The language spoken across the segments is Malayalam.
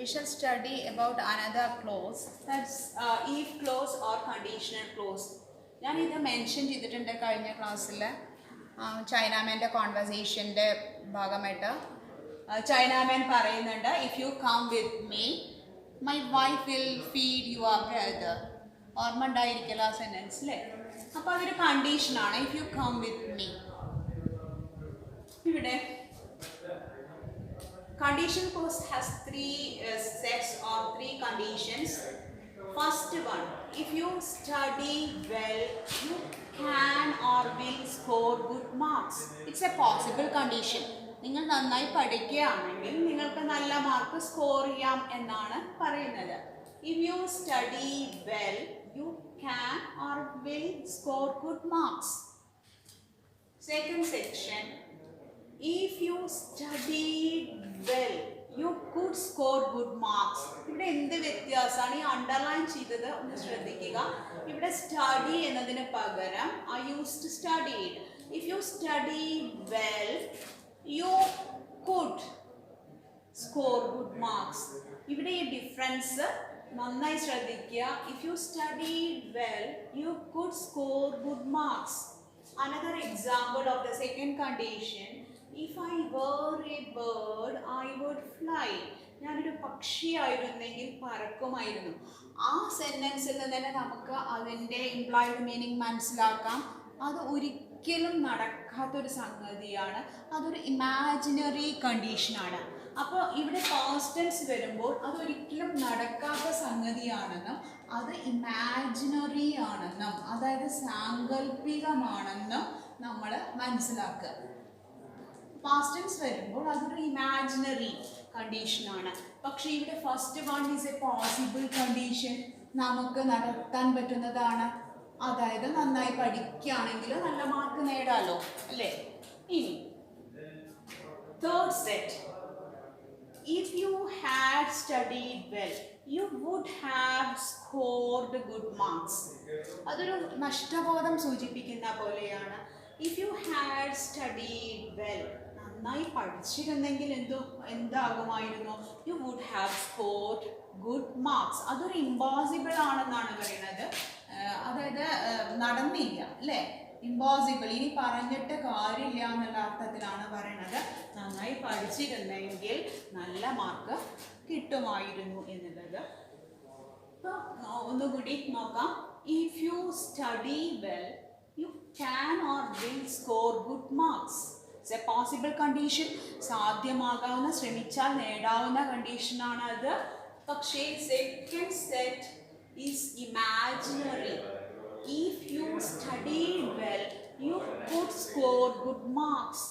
we shall study about another clause, that's if clause or conditional clause. ഞാൻ ഇത് മെൻഷൻ ചെയ്തിട്ടുണ്ട് കഴിഞ്ഞ ക്ലാസ്സിൽ ചൈനാമാൻ്റെ കോൺവെർസേഷൻ്റെ ഭാഗമായിട്ട്. ചൈനാമാൻ പറയുന്നുണ്ട്, if you come with me my wife will feed your brother. ഓർമ്മ ഉണ്ടായിരിക്കില്ല ആ സെൻറ്റൻസ് അല്ലേ? അപ്പോൾ അതൊരു കണ്ടീഷനാണ്, if you come with me. ഇവിടെ conditional clause has three sets or three conditions. First one, if you study well, you can or will score good marks. It's a possible condition. നിങ്ങൾ നന്നായി പഠിക്കുകയാണെങ്കിൽ നിങ്ങൾക്ക് നല്ല മാർക്ക് സ്കോർ ചെയ്യാം എന്നാണ് പറയുന്നത്. If you study well, you can or will score good marks. Second section, if you studied well, you could score good marks. ഇവിടെ എന്ത് വ്യത്യാസമാണ്? ഈ അണ്ടർലൈൻ ചെയ്തത് ഒന്ന് ശ്രദ്ധിക്കുക. ഇവിടെ സ്റ്റഡി എന്നതിന് പകരം I used studied. If you study well, you could score good marks. ഇവിടെ ഈ ഡിഫറൻസ് നന്നായി ശ്രദ്ധിക്കുക. If you studied well, you could score good marks. Another example of the second condition, if I were a bird, I would fly. ഞാനൊരു പക്ഷിയായിരുന്നെങ്കിൽ പറക്കുമായിരുന്നു. ആ സെൻറ്റൻസിൽ നിന്ന് തന്നെ നമുക്ക് അതിൻ്റെ ഇംപ്ലോയിഡ് മീനിങ് മനസ്സിലാക്കാം. അത് ഒരിക്കലും നടക്കാത്തൊരു സംഗതിയാണ്, അതൊരു ഇമാജിനറി കണ്ടീഷനാണ്. അപ്പോൾ ഇവിടെ പാസ്റ്റ് ടെൻസ് വരുമ്പോൾ അതൊരിക്കലും നടക്കാത്ത സംഗതിയാണെന്നും അത് ഇമാജിനറി ആണെന്നും, അതായത് സാങ്കല്പികമാണെന്നും നമ്മൾ മനസ്സിലാക്കുക. പാസ്റ്റ് ടെൻസ് വരുമ്പോൾ അതൊരു ഇമാജിനറി കണ്ടീഷനാണ്. പക്ഷേ ഇവിടെ first one is A possible condition, നമുക്ക് നടത്താൻ പറ്റുന്നതാണ്. അതായത് നന്നായി പഠിക്കുകയാണെങ്കിൽ നല്ല മാർക്ക് നേടാലോ അല്ലേ? ഇനി third set, if you had studied well, you would have scored good marks. അതൊരു നഷ്ടബോധം സൂചിപ്പിക്കുന്ന പോലെയാണ്. If you had studied well, നന്നായി പഠിച്ചിരുന്നെങ്കിൽ എന്താകുമായിരുന്നു? You would have scored good marks. അതൊരു ഇമ്പോസിബിൾ ആണെന്നാണ് പറയുന്നത്. അതായത് നടന്നില്ല അല്ലേ? ഇമ്പോസിബിൾ, ഇനി പറഞ്ഞിട്ട് കാര്യമില്ല എന്നുള്ള അർത്ഥത്തിലാണ് പറയുന്നത്. നന്നായി പഠിച്ചിരുന്നെങ്കിൽ നല്ല മാർക്ക് കിട്ടുമായിരുന്നു എന്നുള്ളത്. അപ്പോൾ ഒന്നുകൂടി നോക്കാം. If you study well, you can or will score good marks. It's a possible condition, സാധ്യമാകാവുന്ന, ശ്രമിച്ചാൽ നേടാവുന്ന കണ്ടീഷനാണ് അത്. പക്ഷേ second set is imaginary. If you studied well, you could score good marks.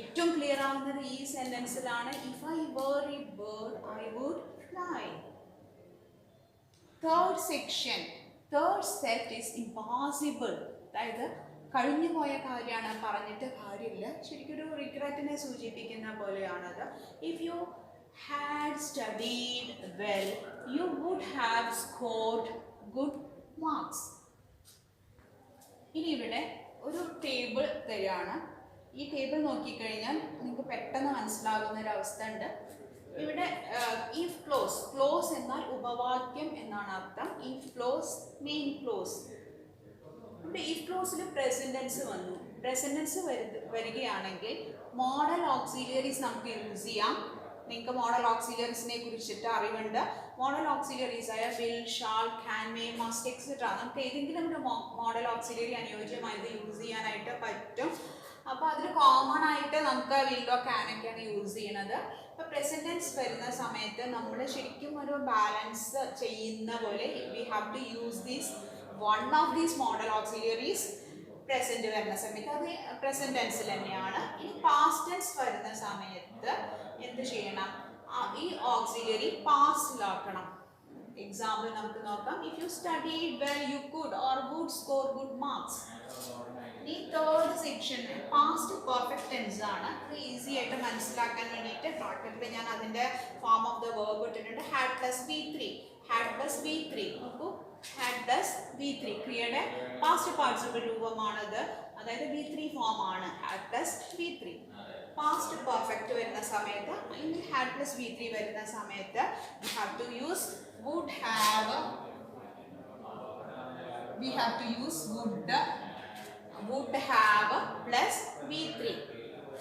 ഏറ്റവും ക്ലിയർ ആവുന്നത് ഈ സെന്റൻസിലാണ്. If I were a bird, I would fly. Third section, third set is impossible. അതായത് കഴിഞ്ഞു പോയ കാര്യമാണ്, പറഞ്ഞിട്ട് കാര്യമില്ല, ശരിക്കും ഒരു റിഗ്രറ്റിനെ സൂചിപ്പിക്കുന്ന പോലെയാണത്. If you had studied well, you would have scored good marks. ഇനി ഇവിടെ ഒരു ടേബിൾ തരികയാണ്. ഈ ടേബിൾ നോക്കിക്കഴിഞ്ഞാൽ നിങ്ങൾക്ക് പെട്ടെന്ന് മനസ്സിലാകുന്ന ഒരു അവസ്ഥ ഉണ്ട്. ഇവിടെ ഇഫ് ക്ലോസ്, ക്ലോസ് എന്നാൽ ഉപവാക്യം എന്നാണ് അർത്ഥം. If close, main clause. ഇവിടെ ഇഫ് ക്ലോസിൽ പ്രസന്റ് ടെൻസ് വന്നു. പ്രസന്റ് ടെൻസ് വരികയാണെങ്കിൽ മോഡൽ ഓക്സിലിയറീസ് നമുക്ക് യൂസ് ചെയ്യാം. നിങ്ങൾക്ക് മോഡൽ ഓക്സിലിയറീസിനെ കുറിച്ചിട്ട് അറിവുണ്ട്. മോഡൽ ഓക്സിലിയറീസ് ആയ will, shall, can, may, must etcetera, നമുക്ക് ഏതെങ്കിലും ഒരു മോഡൽ ഓക്സിലിയറി അനുയോജ്യമായത് യൂസ് ചെയ്യാനായിട്ട് പറ്റും. അപ്പോൾ അതിൽ കോമൺ ആയിട്ട് നമുക്ക് വില്ലോ ക്യാനൊക്കെയാണ് യൂസ് ചെയ്യണത്. അപ്പോൾ പ്രസന്റ് ടെൻസ് വരുന്ന സമയത്ത് നമ്മൾ ശരിക്കും ഒരു ബാലൻസ് ചെയ്യുന്ന പോലെ we have to use these one of these modal auxiliaries. Present വരുന്ന സമയത്ത് അത് പ്രസന്റ് ടെൻസിൽ തന്നെയാണ്. ഇനി പാസ്റ്റ് ടെൻസ് വരുന്ന സമയത്ത് എന്ത് ചെയ്യണം? ഈ ഓക്സിലിയറി പാസ്റ്റിലാക്കണം. എക്സാമ്പിൾ നമുക്ക് നോക്കാം. If you studied well, you could or would score good marks. ഈ third section past perfect tense ആണ്. ഈസി ആയിട്ട് മനസ്സിലാക്കാൻ വേണ്ടിയിട്ട് ബ്രാക്കറ്റിൽ ഞാൻ അതിൻ്റെ ഫോം ഓഫ് ദ വേർബ് ഇട്ടിട്ടുണ്ട്. Had plus V3, had plus V3. നോക്കൂ, ഹാഡ് പ്ലസ് V3 ക്രിയയുടെ പാസ്റ്റ് പാർട്ടിസിപ്പിൾ രൂപമാണത്. അതായത് V3 ഫോം ആണ് had plus V3. Past perfect വരുന്ന സമയത്ത് ഇനി ഹാഡ് പ്ലസ് വി ത്രീ വരുന്ന സമയത്ത് we have to use would have plus v3.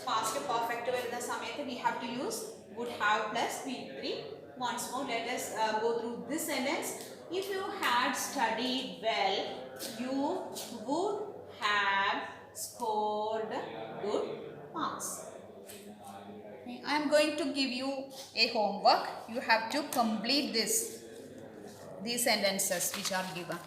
Past perfect വരുന്ന സമയത്ത് we have to use would have plus v3. Once more, let us go through this sentence. If you had studied well, you would have scored good marks. I am going to give you a homework. You have to complete these sentences which are given.